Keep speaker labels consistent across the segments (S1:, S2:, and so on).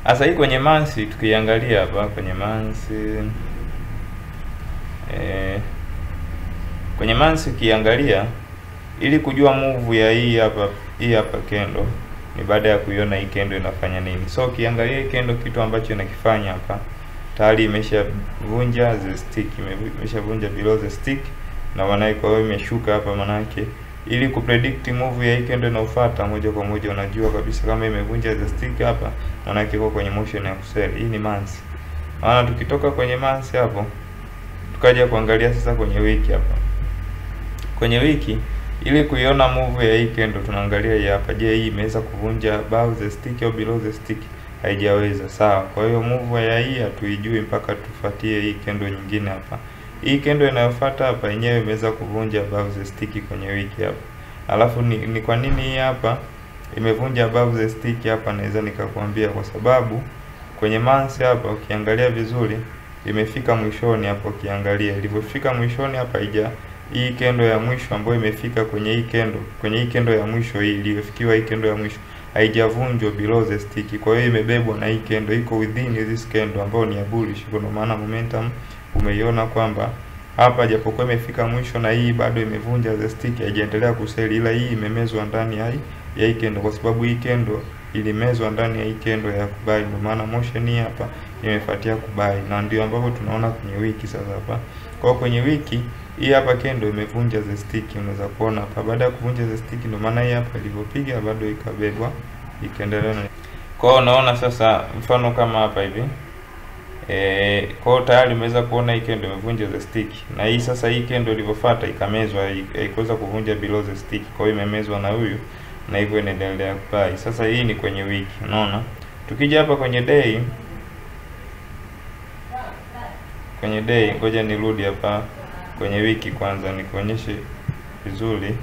S1: Sasa hii kwenye monthly tukiangalia hapa kwenye monthly kwenye monthly ukiangalia, ili kujua move ya hii hapa candle ni baada ya kuiona hii candle inafanya nini. So ukiangalia hii candle, kitu ambacho inakifanya hapa tayari imeshavunja the stick, imeshavunja below the stick, na maana kwa hiyo imeshuka hapa. Maana yake ili kupredict move ya hii candle inayofuata, moja kwa moja unajua kabisa kama imevunja the stick hapa, maana yake iko kwenye motion ya kusell. Hii ni monthly. Maana tukitoka kwenye monthly hapo tukaja kuangalia sasa kwenye wiki hapa. Kwenye wiki, ili kuiona move ya hii candle tunaangalia hii hapa. Je, hii imeweza kuvunja above the stick au below the stick? Haijaweza. Sawa. Kwa hiyo move ya hii hatuijui mpaka tufuatie hii candle nyingine hapa. Hii candle inayofuata hapa yenyewe imeweza kuvunja above the stick kwenye wiki hapa. Alafu ni kwa nini hii hapa imevunja above the stick hapa? Naweza nikakwambia kwa sababu kwenye months hapa ukiangalia vizuri imefika mwishoni hapo. Ukiangalia ilivyofika mwishoni hapa, hii candle ya mwisho ambayo imefika kwenye hii candle ya mwisho, hii iliyofikiwa hii candle ya mwisho haijavunjwa below the stick. Kwa hiyo imebebwa na hii candle, iko within this candle ambayo ni ya bullish. Kwa maana momentum umeiona kwamba hapa japokuwa imefika mwisho na hii bado imevunja the stick, haijaendelea kuseli, ila hii imemezwa ndani ya hii candle, kwa sababu hii candle ilimezwa ndani ya hii candle ya kubai. Ndio maana motion hii hapa imefuatia kubai, na ndio ambapo tunaona kwenye wiki sasa hapa. Kwa kwenye wiki hii hapa candle imevunja the stick, unaweza kuona hapa. Baada ya kuvunja the stick, ndio maana hii hapa ilivyopiga bado ikabebwa ikaendelea. Kwa hiyo unaona sasa mfano kama hapa hivi kwa hiyo tayari umeweza kuona hii candle imevunja the stick, na hii sasa hii candle ilivyofuata ikamezwa, haikuweza kuvunja below the stick. Kwa hiyo imemezwa na huyu, na hivyo inaendelea kubai. Sasa hii ni kwenye wiki, unaona. Tukija hapa kwenye day, ngoja nirudi hapa kwenye wiki kwanza nikuonyeshe vizuri.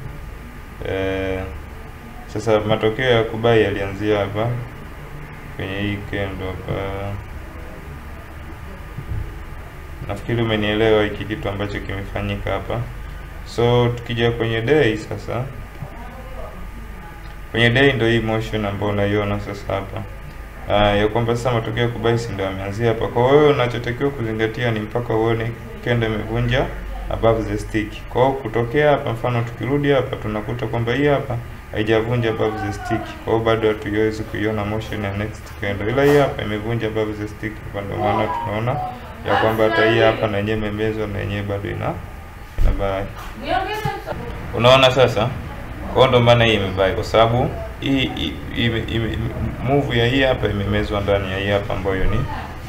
S1: Sasa matokeo ya kubai yalianzia hapa kwenye hii candle hapa. Nafikiri umenielewa hiki kitu ambacho kimefanyika hapa. So tukija kwenye day sasa, kwenye day ndio hii motion ambayo unaiona sasa hapa. Ya kwamba sasa matokeo ya kubai ndio yameanzia hapa. Kwa hiyo unachotakiwa kuzingatia ni mpaka uone candle imevunja above the stick. Kwa hiyo kutokea hapa, mfano tukirudi hapa tunakuta kwamba hii hapa haijavunja above the stick. Kwa hiyo bado hatuwezi kuiona motion ya next candle, ila hii hapa imevunja above the stick. Kwa ndio maana tunaona ya kwamba hata hii hapa na yenyewe imemezwa, na yenyewe bado ina buy. Unaona sasa? Kwa ndio maana hii imebuy, kwa sababu hii move ya hii hapa imemezwa ndani ya hii hapa ambayo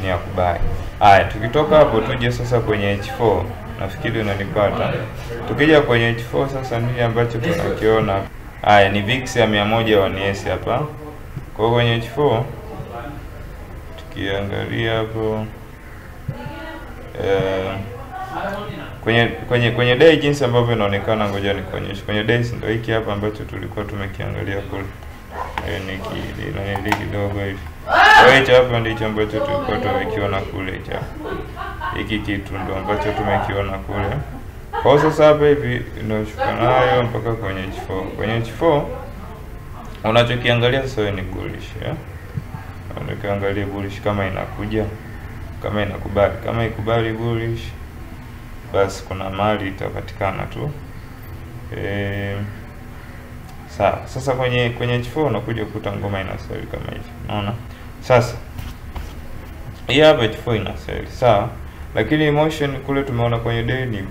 S1: ni ya kubuy. Haya, tukitoka hapo tuje sasa kwenye H4. Nafikiri unanipata. Tukija kwenye H4 sasa, nini ambacho tunakiona? Haya ni VIX ya 100 1S hapa. Kwa kwenye H4 tukiangalia hapo kwenye day jinsi ambavyo inaonekana, ngoja nikuonyeshe. Kwenye day ndio hiki hapa ambacho tulikuwa tumekiangalia kule. Ni kidogo hivi. Kwa hiyo hapa ndicho ambacho tulikuwa tumekiona kule cha. Hiki kitu ndio ambacho tumekiona kule. Kwa sasa hapa hivi inashuka nayo mpaka kwenye H4. Kwenye H4 unachokiangalia sasa ni bullish, unakiangalia bullish kama inakuja, kama inakubali, kama ikubali bullish, basi kuna mali itapatikana tu. Sawa. Sasa kwenye H4 unakuja kukuta ngoma ina sell kama hivi. Unaona? Sasa hii hapa H4 ina sell. Sawa. Lakini motion kule tumeona kwenye day ni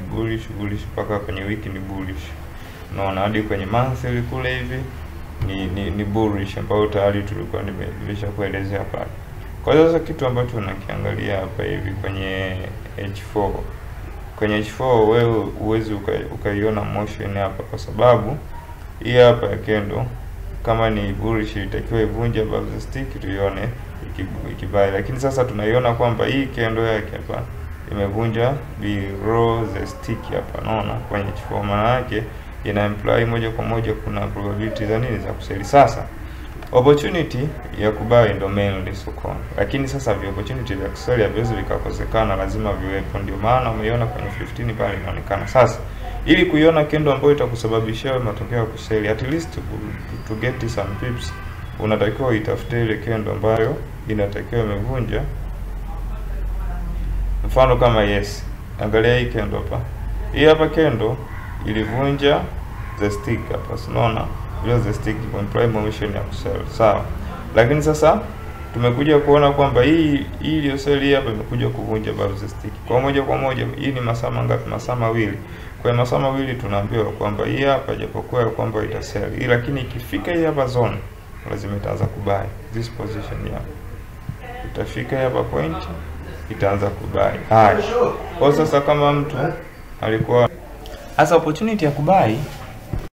S1: bullish mpaka kwenye wiki ni bullish. Unaona, hadi kwenye monthly kule hivi ni bullish, ambapo tayari tulikuwa nimeshakuelezea pale. Kwa hiyo sasa kitu ambacho unakiangalia hapa hivi kwenye H4. Kwenye H4 wewe uwezi ukaiona motion hapa, kwa sababu hii hapa ya candle kama ni bullish itakiwa ivunje above the stick tuione ikibai. Lakini sasa tunaiona kwamba hii candle yake hapa imevunja below the stick hapa. Unaona kwenye H4, maana yake ina imply moja kwa moja kuna probability za nini za kuseli. Sasa opportunity ya kubai ndio mainly sokoni, lakini sasa opportunity ya kuseli haviwezi vikakosekana, lazima viwepo. Ndio maana umeiona kwenye 15 pale inaonekana. Sasa ili kuiona candle ambayo itakusababishia matokeo ya kuseli, at least to get some pips, unatakiwa uitafute ile candle ambayo inatakiwa imevunja. Mfano kama yes, angalia hii candle hapa. Hii hapa candle ilivunja the stick hapa, unaona? Ile the stick kwa motion ya kusell, sawa. Lakini sasa tumekuja kuona kwamba hii iliyosell hapa imekuja kuvunja above the stick. Kwa moja hii ni masaa mangapi? Masaa mawili. Kwa masaa mawili tunaambiwa kwamba hii hapa japokuwa kwamba itasell, lakini ikifika hii hapa zone lazima itaanza kubuy this position hapa. Itafika hapa point itaanza kubuy. Haya. Kwa sasa kama mtu alikuwa opportunity ya kubuy